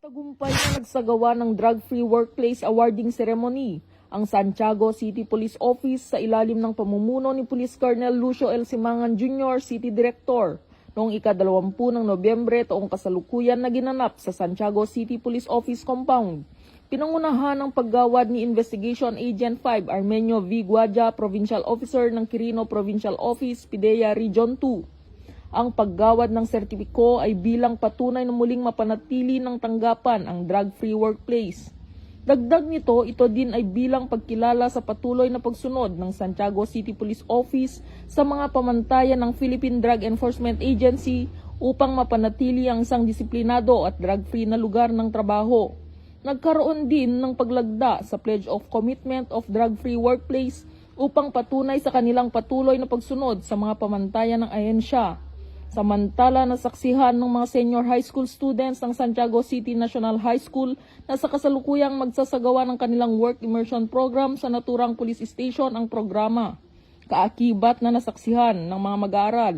Matagumpay na nagsagawa ng Drug-Free Workplace Awarding Ceremony ang Santiago City Police Office sa ilalim ng pamumuno ni Police Colonel Lucio L. Simangan Jr., City Director, noong ika-20 ng Nobyembre taong kasalukuyan na ginanap sa Santiago City Police Office Compound. Pinangunahan ng paggawad ni Investigation Agent 5 Armenio V. Guadja, Provincial Officer ng Quirino Provincial Office, PIDEA Region 2. Ang paggawad ng sertipiko ay bilang patunay na muling mapanatili ng tanggapan ang drug-free workplace. Dagdag nito, ito din ay bilang pagkilala sa patuloy na pagsunod ng Santiago City Police Office sa mga pamantayan ng Philippine Drug Enforcement Agency upang mapanatili ang isang disiplinado at drug-free na lugar ng trabaho. Nagkaroon din ng paglagda sa Pledge of Commitment of Drug-Free Workplace upang patunay sa kanilang patuloy na pagsunod sa mga pamantayan ng ahensya. Samantala, nasaksihan ng mga senior high school students ng Santiago City National High School na sa kasalukuyang magsasagawa ng kanilang work immersion program sa naturang police station ang programa. Kaakibat na nasaksihan ng mga mag-aaral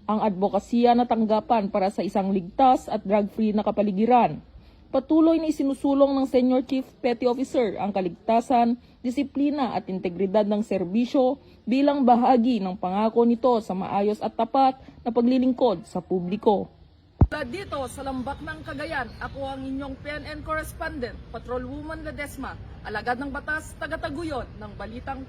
ang advokasya na tanggapan para sa isang ligtas at drug-free na kapaligiran. Patuloy na isinusulong ng Senior Chief Petty Officer ang kaligtasan, disiplina at integridad ng serbisyo bilang bahagi ng pangako nito sa maayos at tapat na paglilingkod sa publiko. Mula dito sa Lambak ng Cagayan, ako ang inyong PNN correspondent, Patrolwoman Ledesma, alagad ng batas, taga-taguyod ng Balitang